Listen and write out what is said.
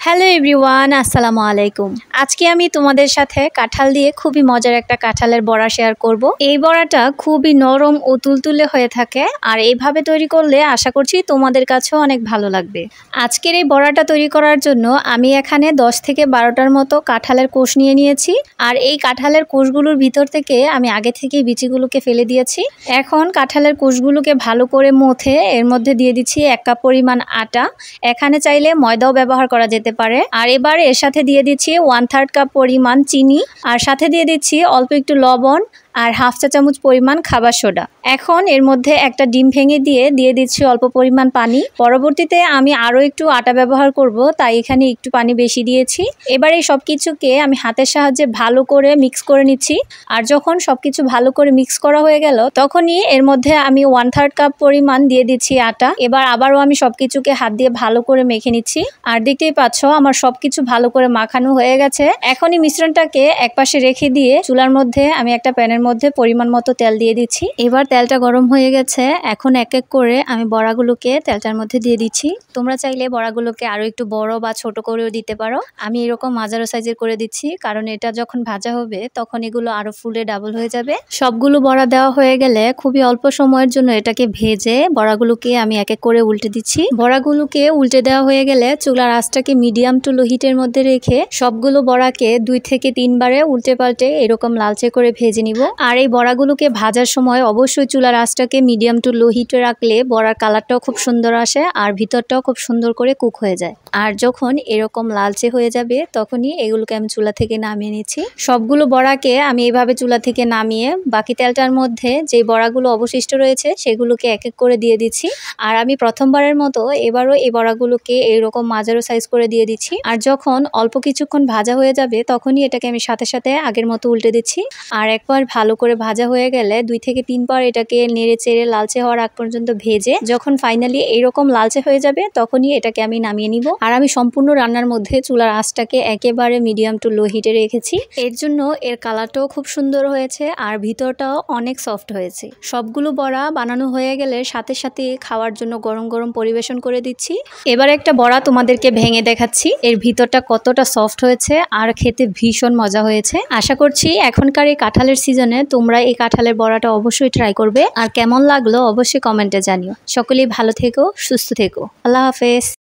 Hello everyone, আসসালামু আলাইকুম। আজকে আমি তোমাদের সাথে কাঁঠাল দিয়ে খুবই মজার একটা কাঁঠালের বড়া শেয়ার করব। এই বড়াটা খুবই নরম ও তুলতুলে হয়ে থাকে, আর এইভাবে তৈরি করলে আশা করছি তোমাদের কাছেও অনেক ভালো লাগবে। আজকের এই বড়াটা তৈরি করার জন্য আমি এখানে 10 থেকে 12টার মতো কাঁঠালের কোষ নিয়ে নিয়েছি। আর এই কাঁঠালের কোষগুলোর ভিতর থেকে আমি আগে থেকেই বিচিগুলোকে ফেলে দিয়েছি। এখন কাঁঠালের কোষগুলোকে ভালো করে মথে এর মধ্যে দিয়ে দিচ্ছি 1 কাপ পরিমাণ আটা। এখানে চাইলে ময়দাও ব্যবহার করা যেতে পারে। আর এবার এর সাথে দিয়ে দিচ্ছি 1/3 কাপ পরিমাণ চিনি, আর সাথে দিয়ে দিচ্ছি অল্প একটু লবণ আর হাফ চা চামচ পরিমাণ খাবার সোডা। এখন এর মধ্যে একটা ডিম ভেঙে দিয়ে দিচ্ছি অল্প পরিমাণ পানি। পরবর্তীতে আমি আরও একটু আটা ব্যবহার করব, তাই এখানে একটু পানি বেশি দিয়েছি। এবার এই সব কিছুকে আমি হাতের সাহায্যে ভালো করে মিক্স করে নিচ্ছি। আর যখন সব কিছু ভালো করে মিক্স করা হয়ে গেল, তখনই এর মধ্যে আমি 1/3 কাপ পরিমাণ দিয়ে দিচ্ছি আটা। এবার আবারও আমি সব কিছুকে হাত দিয়ে ভালো করে মেখে নিচ্ছি। আর দেখতেই পাচ্ছ আমার সব কিছু ভালো করে মাখানো হয়ে গেছে। এখন এই মিশ্রণটাকে একপাশে রেখে দিয়ে চুলার মধ্যে আমি একটা প্যানের মধ্যে পরিমাণ মতো তেল দিয়ে দিচ্ছি। এবার তেলটা গরম হয়ে গেছে। এখন এক এক করে আমি বড়াগুলোকে তেলটার মধ্যে দিয়ে দিচ্ছি। তোমরা চাইলে বড়াগুলোকে আরো একটু বড় বা ছোট করেও দিতে পারো। আমি এরকম মাঝারো সাইজের করে দিচ্ছি, কারণ এটা যখন ভাজা হবে তখন এগুলো আরো ফুলে ডাবল হয়ে যাবে। সবগুলো বড়া দেওয়া হয়ে গেলে খুবই অল্প সময়ের জন্য এটাকে ভেজে বড়াগুলোকে আমি এক এক করে উল্টে দিচ্ছি। বড়াগুলোকে উল্টে দেওয়া হয়ে গেলে চুলার আঁচটাকে মিডিয়াম টু লো হিটের মধ্যে রেখে সবগুলো বড়াকে 2 থেকে 3 বারে উল্টে পাল্টে এরকম লালচে করে ভেজে নিব। আর এই বড়াগুলোকে ভাজার সময় অবশ্যই চুলার আঁচটাকে মিডিয়াম টু লো হিটে রাখলে বড়ার কালারটাও খুব সুন্দর আসে আর ভিতরটাও খুব সুন্দর করে কুক হয়ে যায়। আর যখন এরকম লালচে হয়ে যাবে তখনই এগুলোকে আমি চুলা থেকে নামিয়ে নিচ্ছি। সবগুলো বড়াকে আমি এইভাবে চুলা থেকে নামিয়ে বাকি তেলটার মধ্যে যে বড়াগুলো অবশিষ্ট রয়েছে সেগুলোকে এক এক করে দিয়ে দিচ্ছি। আর আমি প্রথমবারের মতো এবারও এই বড়াগুলোকে এইরকম মাঝারো সাইজ করে দিয়ে দিচ্ছি। আর যখন অল্প কিছুক্ষণ ভাজা হয়ে যাবে তখনই এটাকে আমি সাথে সাথে আগের মতো উল্টে দিচ্ছি। আর একবার ভালো করে ভাজা হয়ে গেলে 2 থেকে 3 বার এটাকে নেড়ে চেড়ে লালচে হওয়ার আগ পর্যন্ত ভেজে যখন ফাইনালি এইরকম লালচে হয়ে যাবে তখনই এটাকে আমি নামিয়ে নিব। আর আমি সম্পূর্ণ রান্নার মধ্যে চুলার আঁচটাকে একেবারে মিডিয়াম টু লো হিটে রেখেছি। এর জন্য এর কালারটাও খুব সুন্দর হয়েছে আর ভিতরটাও অনেক সফট হয়েছে। সবগুলো বড়া বানানো হয়ে গেলে সাথে সাথে খাওয়ার জন্য গরম গরম পরিবেশন করে দিচ্ছি। এবার একটা বড়া তোমাদেরকে ভেঙে দেখাচ্ছি এর ভিতরটা কতটা সফট হয়েছে আর খেতে ভীষণ মজা হয়েছে। আশা করছি এখনকার এই কাঁঠালের সিজনে তোমরা এই কাঁঠালের বড়াটা অবশ্যই ট্রাই করবে। আর কেমন লাগলো অবশ্যই কমেন্টে জানিও। সকলেই ভালো থেকো, সুস্থ থেকো। আল্লাহ হাফেজ।